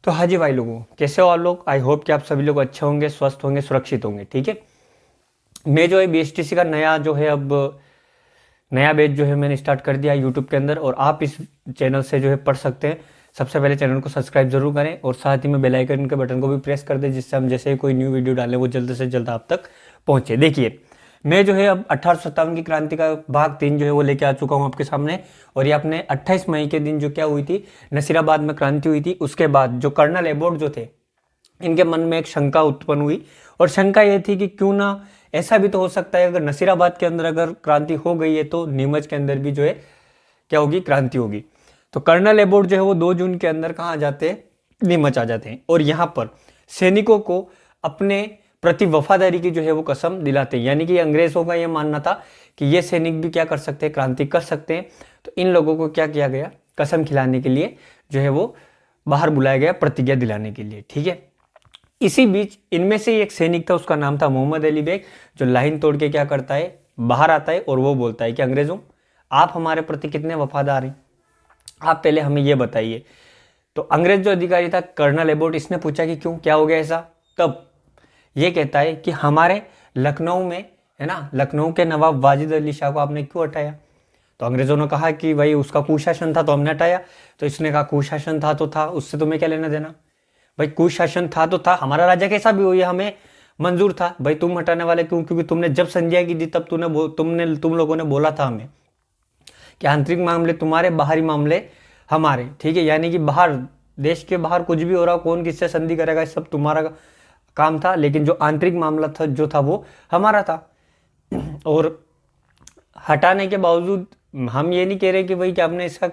तो हाँ जी भाई लोगों, कैसे हो आप लोग? आई होप कि आप सभी लोग अच्छे होंगे, स्वस्थ होंगे, सुरक्षित होंगे। ठीक है, मैं जो है बीएसटीसी का नया जो है अब नया बैच जो है मैंने स्टार्ट कर दिया यूट्यूब के अंदर, और आप इस चैनल से जो है पढ़ सकते हैं। सबसे पहले चैनल को सब्सक्राइब जरूर करें और साथ ही में बेल आइकन के बटन को भी प्रेस कर दें, जिससे हम जैसे ही कोई न्यू वीडियो डालें वो जल्द से जल्द आप तक पहुंचे। देखिए, मैं जो है अब 1857 की क्रांति का भाग 3 जो है वो लेके आ चुका हूँ आपके सामने। और ये अपने 28 मई के दिन जो क्या हुई थी, नसीराबाद में क्रांति हुई थी। उसके बाद जो कर्नल एबोट जो थे, इनके मन में एक शंका उत्पन्न हुई, और शंका ये थी कि क्यों ना ऐसा भी तो हो सकता है, अगर नसीराबाद के अंदर अगर क्रांति हो गई है तो नीमच के अंदर भी जो है क्या होगी, क्रांति होगी। तो कर्नल एबोट जो है वो 2 जून के अंदर कहाँ आ जाते हैं, नीमच आ जाते हैं, और यहाँ पर सैनिकों को अपने प्रति वफादारी की जो है वो कसम दिलाते हैं। यानी कि अंग्रेजों का ये मानना था कि ये सैनिक भी क्या कर सकते हैं, क्रांति कर सकते हैं। तो इन लोगों को क्या किया गया, कसम खिलाने के लिए जो है वो बाहर बुलाया गया, प्रतिज्ञा दिलाने के लिए। ठीक है, इसी बीच इनमें से एक सैनिक था, उसका नाम था मोहम्मद अली बेग, जो लाइन तोड़ के क्या करता है, बाहर आता है और वो बोलता है कि अंग्रेजों, आप हमारे प्रति कितने वफादार हैं, आप पहले हमें ये बताइए। तो अंग्रेज जो अधिकारी था कर्नल एबोट, इसने पूछा कि क्यों, क्या हो गया ऐसा। तब ये कहता है कि हमारे लखनऊ में है ना, लखनऊ के नवाब वाजिद अली शाह को आपने क्यों हटाया। तो अंग्रेजों ने कहा कि भाई उसका कुशासन था तो हमने हटाया। तो इसने कहा कुशासन था तो था, उससे तुम्हें क्या लेना देना। भाई कुशासन था तो था, हमारा राजा कैसा भी हो ये हमें मंजूर था। भाई तुम हटाने वाले क्यों, क्योंकि तुमने जब संजय की दी तब तुम लोगों ने बोला था हमें कि आंतरिक मामले तुम्हारे, बाहरी मामले हमारे। ठीक है, यानी कि बाहर, देश के बाहर कुछ भी हो रहा, कौन किससे संधि करेगा, ये सब तुम्हारा काम था, लेकिन जो आंतरिक मामला था जो था वो हमारा था। और हटाने के बावजूद हम ये नहीं कह रहे कि भाई कि आपने इसका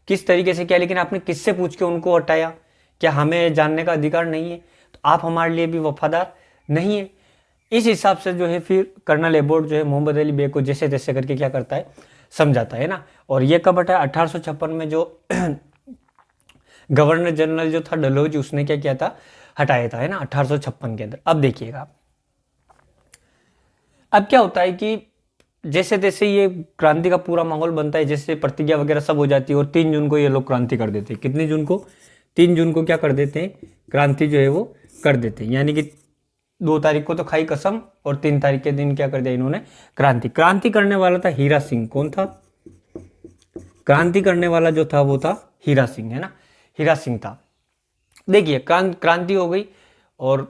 किस तरीके से किया, लेकिन आपने किससे पूछ के उनको हटाया, क्या हमें जानने का अधिकार नहीं है? तो आप हमारे लिए भी वफादार नहीं है। इस हिसाब से जो है फिर कर्नल एबोट जो है मोहम्मद अली बेग को जैसे तैसे करके क्या करता है, समझाता है ना। और ये कब हटा, 1856 में जो गवर्नर जनरल जो था डलहौजी, उसने क्या किया था, हटाया था, है ना, 1856 के अंदर। अब देखिएगा, अब क्या होता है कि जैसे तैसे ये क्रांति का पूरा माहौल बनता है, जैसे प्रतिज्ञा वगैरह सब हो जाती है, और 3 जून को ये लोग क्रांति कर देते हैं। कितने जून को, 3 जून को क्या कर देते हैं, क्रांति जो है वो कर देते हैं। यानी कि 2 तारीख को तो खाई कसम, और 3 तारीख के दिन क्या कर दिया इन्होंने, क्रांति। क्रांति करने वाला था हीरा सिंह। कौन था क्रांति करने वाला, जो था वो था हीरा सिंह, है ना, हीरा सिंह था। देखिए, क्रांति हो गई, और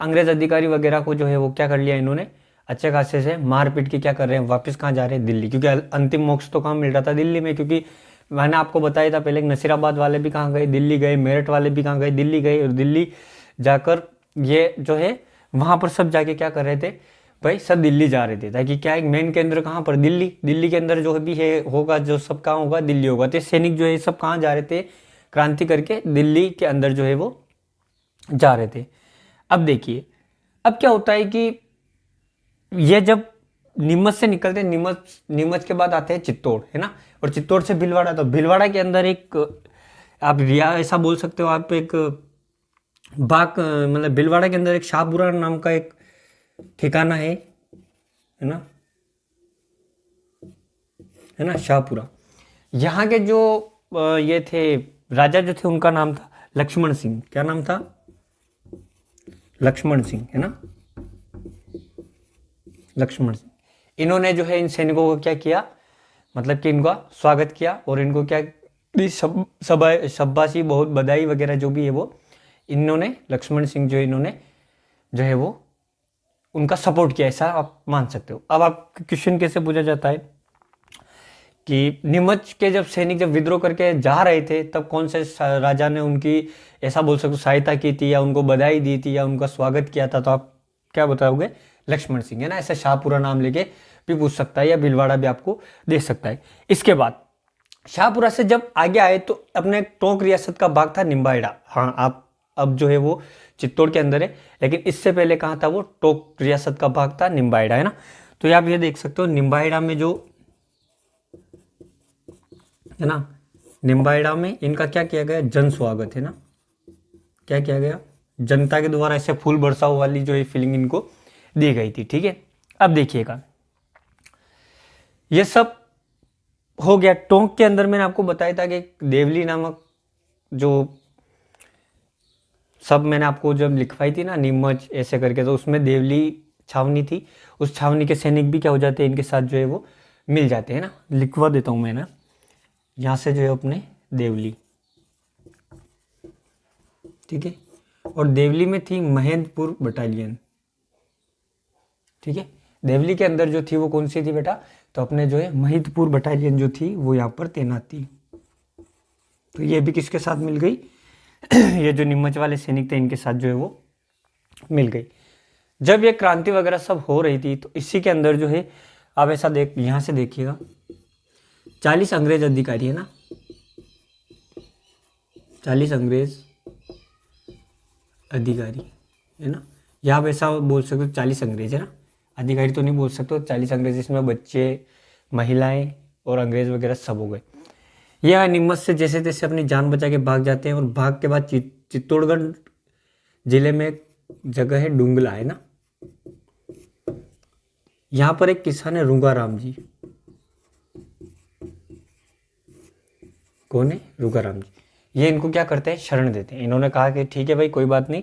अंग्रेज अधिकारी वगैरह को जो है वो क्या कर लिया इन्होंने, अच्छे खासे से मारपीट के क्या कर रहे हैं, वापस कहाँ जा रहे हैं, दिल्ली। क्योंकि अंतिम मोक्ष तो कहाँ मिल रहा था, दिल्ली में। क्योंकि मैंने आपको बताया था पहले, नसीराबाद वाले भी कहाँ गए, दिल्ली गए, मेरठ वाले भी कहाँ गए, दिल्ली गए। और दिल्ली जाकर ये जो है वहाँ पर सब जाके क्या कर रहे थे भाई, सब दिल्ली जा रहे थे, ताकि क्या एक मेन केंद्र कहाँ पर, दिल्ली। दिल्ली के अंदर जो भी है होगा, जो सब कहाँ होगा, दिल्ली होगा। तो सैनिक जो है सब कहाँ जा रहे थे, क्रांति करके दिल्ली के अंदर जो है वो जा रहे थे। अब देखिए, अब क्या होता है कि ये जब नीमच से निकलते, नीमच नीमच के बाद आते हैं चित्तौड़, है ना, और चित्तौड़ से भीलवाड़ा। तो भीलवाड़ा के अंदर एक, आप रिया ऐसा बोल सकते हो, आप एक बाग, मतलब भीलवाड़ा के अंदर एक शाहपुरा नाम का एक ठिकाना है ना, है ना, शाहपुरा। यहाँ के जो ये थे राजा जो थे, उनका नाम था लक्ष्मण सिंह। क्या नाम था, लक्ष्मण सिंह, है ना, लक्ष्मण सिंह। इन्होंने जो है इन सैनिकों को क्या किया, मतलब कि इनका स्वागत किया, और इनको क्या शाबाशी, बहुत बधाई वगैरह जो भी है वो इन्होंने, लक्ष्मण सिंह जो इन्होंने जो है वो उनका सपोर्ट किया, ऐसा आप मान सकते हो। अब आप क्वेश्चन कैसे पूछा जाता है कि नीमच के जब सैनिक जब विद्रोह करके जा रहे थे, तब कौन से राजा ने उनकी, ऐसा बोल सकते हो, सहायता की थी, या उनको बधाई दी थी, या उनका स्वागत किया था। तो आप क्या बताओगे, लक्ष्मण सिंह, है ना। ऐसा शाहपुरा नाम लेके भी पूछ सकता है, या भीलवाड़ा भी आपको दे सकता है। इसके बाद शाहपुरा से जब आगे आए तो अपने टोंक रियासत का भाग था निम्बाहेड़ा। हाँ, आप अब जो है वो चित्तौड़ के अंदर है, लेकिन इससे पहले कहाँ था वो, टोंक रियासत का भाग था निम्बाहेड़ा, है ना। तो आप ये देख सकते हो, निम्बाहेड़ा में जो है ना, निम्बाहेड़ा में इनका क्या किया गया, जन स्वागत, है ना, क्या किया गया, जनता के द्वारा ऐसे फूल बरसाव वाली जो है फीलिंग इनको दी गई थी। ठीक है, अब देखिएगा, ये सब हो गया। टोंक के अंदर मैंने आपको बताया था कि देवली नामक जो सब मैंने आपको जब लिखवाई थी ना नीमच ऐसे करके, तो उसमें देवली छावनी थी, उस छावनी के सैनिक भी क्या हो जाते हैं इनके साथ जो है वो मिल जाते हैं ना। लिखवा देता हूँ मैं ना, यहाँ से जो है अपने देवली, ठीक है, और देवली में थी महेंद्रपुर बटालियन, ठीक है। देवली के अंदर जो थी वो कौन सी थी बेटा, तो अपने जो है महेंद्रपुर बटालियन जो थी वो यहाँ पर तैनात थी। तो ये भी किसके साथ मिल गई ये जो नीमच वाले सैनिक थे इनके साथ जो है वो मिल गई। जब ये क्रांति वगैरह सब हो रही थी तो इसी के अंदर जो है, आप ऐसा देख यहाँ से देखिएगा, 40 अंग्रेज अधिकारी है ना, 40 अंग्रेज अधिकारी है ना, या आप ऐसा बोल सकते हो 40 अंग्रेज है ना, अधिकारी तो नहीं बोल सकते, 40 अंग्रेज, इसमें बच्चे महिलाएं और अंग्रेज वगैरह सब हो गए। यह नीमच से जैसे तैसे अपनी जान बचा के भाग जाते हैं, और भाग के बाद चित्तौड़गढ़ जिले में एक जगह है डुंगला है ना, यहाँ पर एक किसान है रूंगाराम जी। कौन है? रूंगाराम जी। ये इनको क्या करते हैं, शरण देते हैं। इन्होंने कहा कि ठीक है भाई कोई बात नहीं,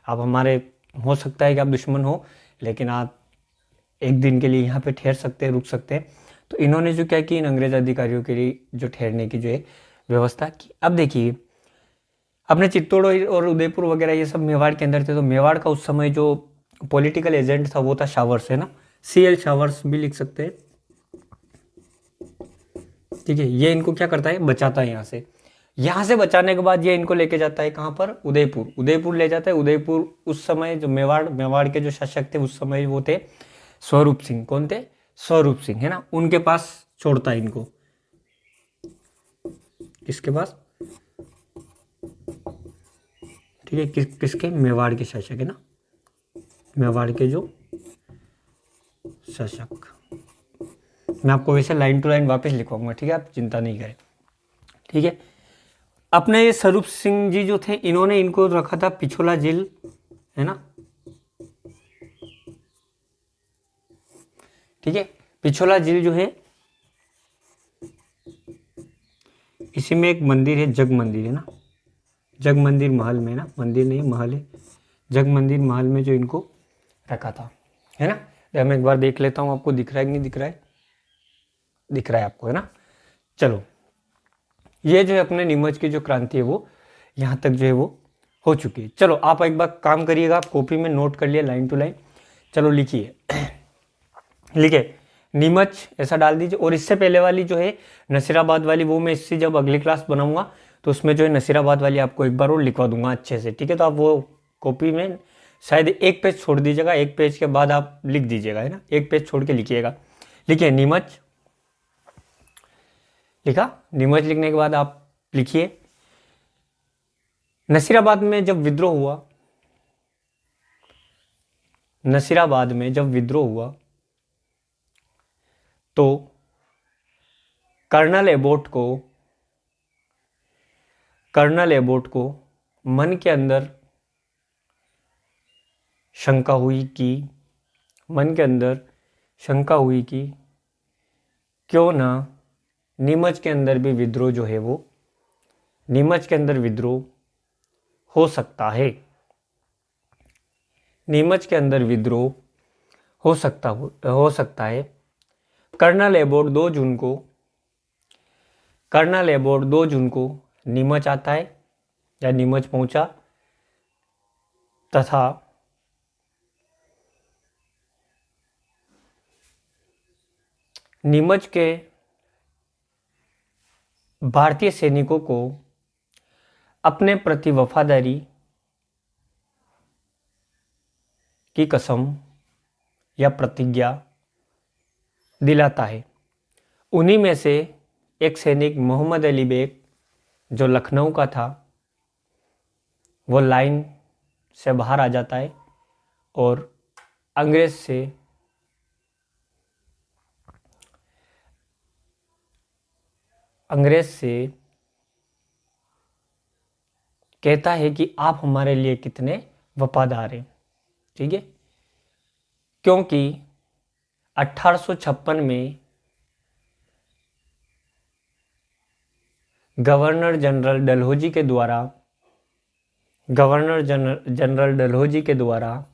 आप हमारे, हो सकता है कि आप दुश्मन हो, लेकिन आप एक दिन के लिए यहाँ पे ठहर सकते हैं, रुक सकते हैं। तो इन्होंने जो क्या कि इन अंग्रेज अधिकारियों के लिए जो ठहरने की जो है व्यवस्था की। अब देखिए अपने चित्तौड़ और उदयपुर वगैरह ये सब मेवाड़ के अंदर थे, तो मेवाड़ का उस समय जो पॉलिटिकल एजेंट था वो था शावर्स है ना, CL शावर्स भी लिख सकते हैं, ठीक है। ये इनको क्या करता है, बचाता है यहाँ से बचाने के बाद ये इनको लेके जाता है कहाँ पर, उदयपुर। उदयपुर ले जाता है। उदयपुर उस समय जो मेवाड़ के जो शासक थे उस समय वो थे स्वरूप सिंह। कौन थे? स्वरूप सिंह है ना, उनके पास छोड़ता है इनको। किसके पास? ठीक है, किसके? मेवाड़ के शासक है ना, मेवाड़ के जो शासक। मैं आपको वैसे लाइन टू लाइन वापस लिखवाऊंगा, ठीक है, आप चिंता नहीं करें, ठीक है। अपने ये स्वरूप सिंह जी जो थे इन्होंने इनको रखा था पिछोला जेल है ना, ठीक है। पिछोला जेल जो है इसी में एक मंदिर है, जग मंदिर है ना, जग मंदिर महल में ना, मंदिर नहीं महल है, जग मंदिर महल में जो इनको रखा था है ना। तो मैं एक बार देख लेता हूँ, आपको दिख रहा है कि नहीं दिख रहा है? दिख रहा है आपको है ना। चलो ये जो है अपने नीमच की जो क्रांति है वो यहाँ तक जो है वो हो चुकी है। चलो आप एक बार काम करिएगा, आप कॉपी में नोट कर लिए लाइन टू लाइन। चलो लिखिए लिखिए नीमच ऐसा डाल दीजिए। और इससे पहले वाली जो है नसीराबाद वाली, वो मैं इससे जब अगली क्लास बनाऊंगा तो उसमें जो है नसीराबाद वाली आपको एक बार और लिखवा दूंगा अच्छे से, ठीक है। तो आप वो कॉपी में शायद एक पेज छोड़ दीजिएगा, एक पेज के बाद आप लिख दीजिएगा है ना, एक पेज छोड़ के लिखिएगा। लिखिए नीमच, लिखा? नीमच लिखने के बाद आप लिखिए नसीराबाद में जब विद्रोह हुआ, नसीराबाद में जब विद्रोह हुआ तो कर्नल एबोट को मन के अंदर शंका हुई कि क्यों ना नीमच के अंदर भी विद्रोह जो है वो, नीमच के अंदर विद्रोह हो सकता है, नीमच के अंदर विद्रोह हो सकता है। कर्नल एबोट 2 जून को नीमच आता है या नीमच पहुंचा, तथा नीमच के भारतीय सैनिकों को अपने प्रति वफादारी की कसम या प्रतिज्ञा दिलाता है। उन्हीं में से एक सैनिक मोहम्मद अली बेग जो लखनऊ का था, वो लाइन से बाहर आ जाता है और अंग्रेज से कहता है कि आप हमारे लिए कितने वफादार हैं, ठीक है। क्योंकि 1856 में गवर्नर जनरल डलहौजी के द्वारा गवर्नर जनरल डलहौजी के द्वारा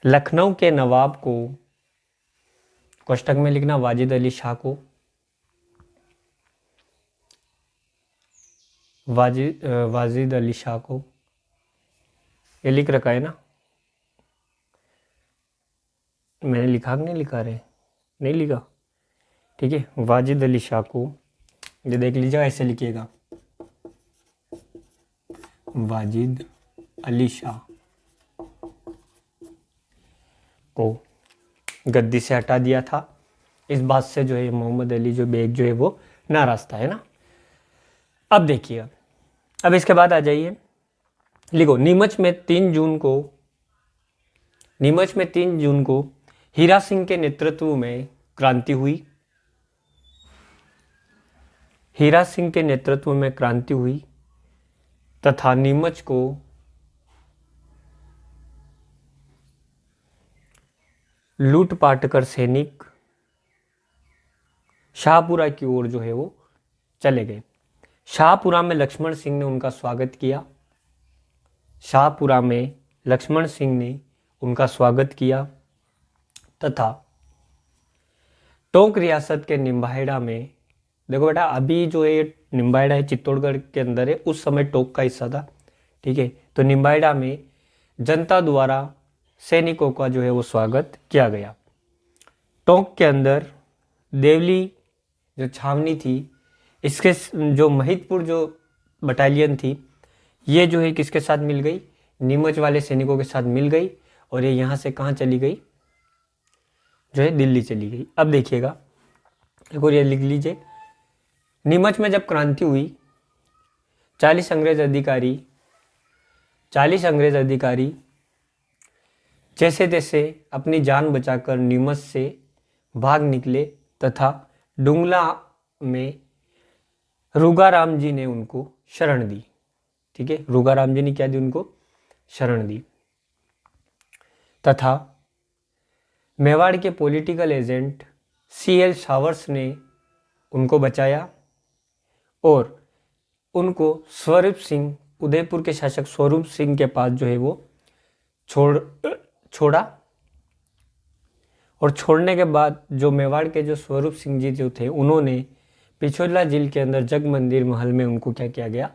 लखनऊ के नवाब को, कोष्टक में लिखना वाजिद अली शाह को, वाजिद अली शाह को, ये लिख रखा है ना, मैंने लिखा कि नहीं लिखा रे, नहीं लिखा, ठीक है, वाजिद अली शाह को, ये देख लीजिएगा, ऐसे लिखिएगा, वाजिद अली शाह को गद्दी से हटा दिया था। इस बात से जो है मोहम्मद अली जो बेग जो है वो नाराज था, है ना। अब देखिए, अब इसके बाद आ जाइए, लिखो, नीमच में 3 जून को हीरा सिंह के नेतृत्व में क्रांति हुई। हीरा सिंह के नेतृत्व में क्रांति हुई तथा नीमच को लूटपाट कर सैनिक शाहपुरा की ओर जो है वो चले गए। शाहपुरा में लक्ष्मण सिंह ने उनका स्वागत किया। शाहपुरा में लक्ष्मण सिंह ने उनका स्वागत किया तथा टोंक रियासत के निम्बाहेड़ा में, देखो बेटा, अभी जो है निम्बाहेड़ा है चित्तौड़गढ़ के अंदर है, उस समय टोंक का हिस्सा था, ठीक है। तो निम्बाहेड़ा में जनता द्वारा सैनिकों का जो है वो स्वागत किया गया। टोंक के अंदर देवली जो छावनी थी, इसके जो महितपुर जो बटालियन थी, ये जो है किसके साथ मिल गई, नीमच वाले सैनिकों के साथ मिल गई, और ये यहाँ से कहाँ चली गई, जो है दिल्ली चली गई। अब देखिएगा, एक और ये लिख लीजिए, नीमच में जब क्रांति हुई, 40 अंग्रेज अधिकारी जैसे तैसे अपनी जान बचाकर नीमच से भाग निकले तथा डुंगला में रूगाराम जी ने उनको शरण दी, ठीक है। रूगाराम जी ने क्या दी, उनको शरण दी तथा मेवाड़ के पॉलिटिकल एजेंट CL सावर्स ने उनको बचाया और उनको स्वरूप सिंह, उदयपुर के शासक स्वरूप सिंह के पास जो है वो छोड़ा, और छोड़ने के बाद जो मेवाड़ के जो स्वरूप सिंह जी जो थे, उन्होंने पिछोला झील के अंदर जग मंदिर महल में उनको क्या किया गया,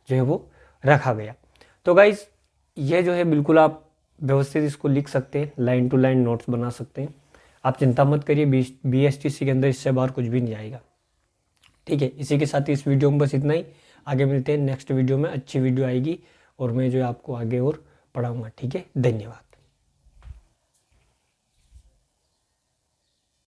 जो है वो रखा गया। तो गाइस, ये जो है बिल्कुल आप व्यवस्थित इसको लिख सकते हैं, लाइन टू लाइन नोट्स बना सकते हैं। आप चिंता मत करिए, BSTC के अंदर इससे बाहर कुछ भी नहीं आएगा, ठीक है। इसी के साथ इस वीडियो में बस इतना ही। आगे मिलते हैं नेक्स्ट वीडियो में, अच्छी वीडियो आएगी और मैं जो है आपको आगे और पढ़ाऊँगा, ठीक है। धन्यवाद।